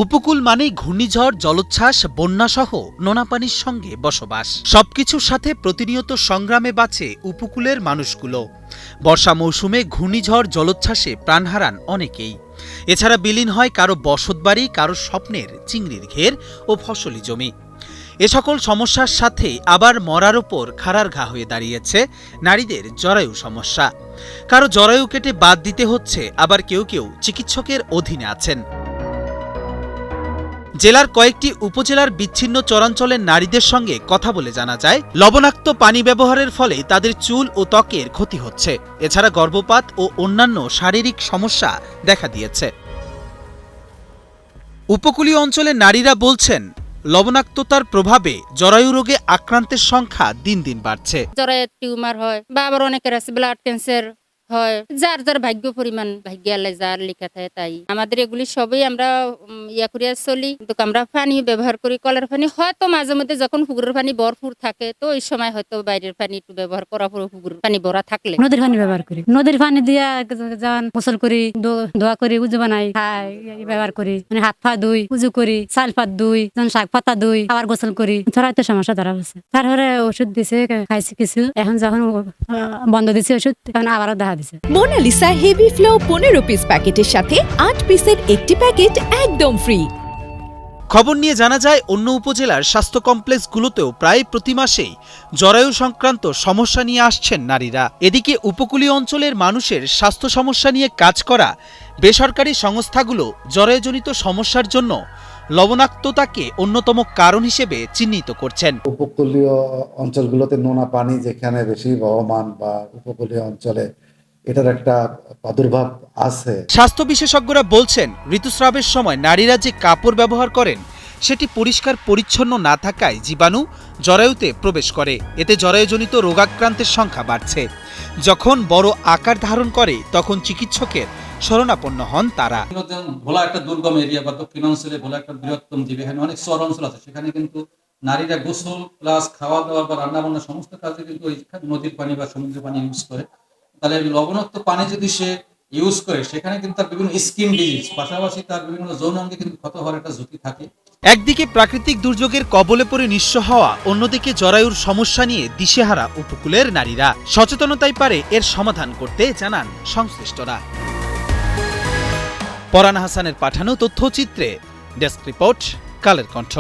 উপকূল মানেই ঘূর্ণিঝড়, জলোচ্ছ্বাস, বন্যাসহ নোনা পানির সঙ্গে বসবাস। সবকিছুর সাথে প্রতিনিয়ত সংগ্রামে বাঁচে উপকূলের মানুষগুলো। বর্ষা মৌসুমে ঘূর্ণিঝড়, জলোচ্ছ্বাসে প্রাণ হারান অনেকেই। এছাড়া বিলীন হয় কারো বসতবাড়ি, কারো স্বপ্নের চিংড়ির ঘের ও ফসলি জমি। এ সকল সমস্যার সাথে আবার মরার ওপর খাড়ার ঘা হয়ে দাঁড়িয়েছে নারীদের জরায়ু সমস্যা। কারো জরায়ু কেটে বাদ দিতে হচ্ছে, আবার কেউ কেউ চিকিৎসকের অধীনে আছেন। জেলার কয়েকটি উপজেলার বিচ্ছিন্ন চরাঞ্চলের নারীদের সঙ্গে কথা বলে জানা যায়, লবণাক্ত পানি ব্যবহারের ফলে তাদের চুল ও ত্বকের ক্ষতি হচ্ছে। এছাড়া গর্ভপাত ও অন্যান্য শারীরিক সমস্যা দেখা দিয়েছে। উপকূলীয় অঞ্চলের নারীরা বলছেন, লবণাক্ততার প্রভাবে জরায়ু রোগে আক্রান্তের সংখ্যা দিন দিন বাড়ছে। জরায়ুর টিউমার হয় বা আবার অনেকের আছে ব্লাড ক্যান্সার হয়। যার যার ভাগ্য পরিমাণ, ভাগ্য আল্লাহ যার লেখা থাকে তাই। আমাদের এগুলি সবই আমরা ইয়া করিয়া চলি, কিন্তু আমরা পানি ব্যবহার করি, কলের পানি। হয়তো মাঝে মধ্যে যখন পুকুরের পানি ভরপুর থাকে, তো ওই সময় হয়তো বাইরের পানি একটু ব্যবহার করা পড়ে, পুকুরের পানি ভরা থাকলে। নদীর পানি ব্যবহার করি, নদীর পানি দিয়া যান গোসল করি, দোয়া করি, উজু বানাই, খাই, ব্যবহার করি, মানে হাত পা ধুই, উজু করি, চাল পাত ধুই, শাক পাতা ধুই, আবার গোসল করি। ছড়াইতে সমস্যা ধরা হচ্ছে। তারপরে ওষুধ দিছে, খাইছি কিছু। এখন যখন বন্ধ দিছে ওষুধ, তখন আবারও দেখা দিছে। মোনালিসা হেভি ফ্লো 15 পিস প্যাকেটের সাথে 8 পিসের একটি প্যাকেট একদম ফ্রি। খবর নিয়ে জানা যায়, অন্য উপজেলার স্বাস্থ্য কমপ্লেক্সগুলোতেও প্রায় প্রতি মাসেই জরায়ু সংক্রান্ত সমস্যা নিয়ে আসছেন নারীরা। এদিকে উপকূলীয় অঞ্চলের মানুষের স্বাস্থ্য সমস্যা নিয়ে কাজ করা বেসরকারি সংস্থাগুলো জরায়ুজনিত সমস্যার জন্য লবণাক্ততাকে অন্যতম কারণ হিসেবে চিহ্নিত করছেন। উপকূলীয় অঞ্চলগুলোতে নোনা পানি যেখানে বেশি বহমান বা উপকূলীয় অঞ্চলে এটার একটা প্রাদুর্ভাব আছে। স্বাস্থ্য বিশেষজ্ঞরা বলছেন, ঋতুস্রাবের সময় নারীরা যে কাপড় ব্যবহার করেন সেটি পরিষ্কার পরিচ্ছন্ন না থাকায় জীবাণু জরায়ুতে প্রবেশ করে। এতে জরায়ুজনিত রোগাক্রান্তের সংখ্যা বাড়ছে। যখন বড় আকার ধারণ করে, তখন চিকিৎসকের শরণাপন্ন হন তারা। ভোলা একটা দুর্গম এরিয়া বা দক্ষিণ অঞ্চলে ভোলা একটা বৃহত্তম দ্বীপ, এখানে অনেক শহর অঞ্চল আছে। সেখানে কিন্তু নারীরা গোসল প্লাস খাওয়া দাওয়া বা রান্না বান্না সমস্ত কাজে কিন্তু ওই নদীর পানি বা সমুদ্রের পানি ইউজ করে। তাহলে লবণাক্ত পানি যদি সে ইউজ করে, সেখানে কিন্তু তার বিভিন্ন স্কিন ডিজিজ, পাশাপাশি তার বিভিন্ন যৌন অঙ্গে কিন্তু ক্ষত হওয়ার একটা ঝুঁকি থাকে। একদিকে প্রাকৃতিক দুর্যোগের কবলে পড়ে নিঃস্ব হওয়া, অন্যদিকে জরায়ুর সমস্যা নিয়ে দিশেহারা উপকূলের নারীরা। সচেতনতাই পারে এর সমাধান করতে, জানান সংশ্লিষ্টরা। পরান হাসানের পাঠানো তথ্যচিত্রে ডেস্ক রিপোর্ট, কালের কণ্ঠ।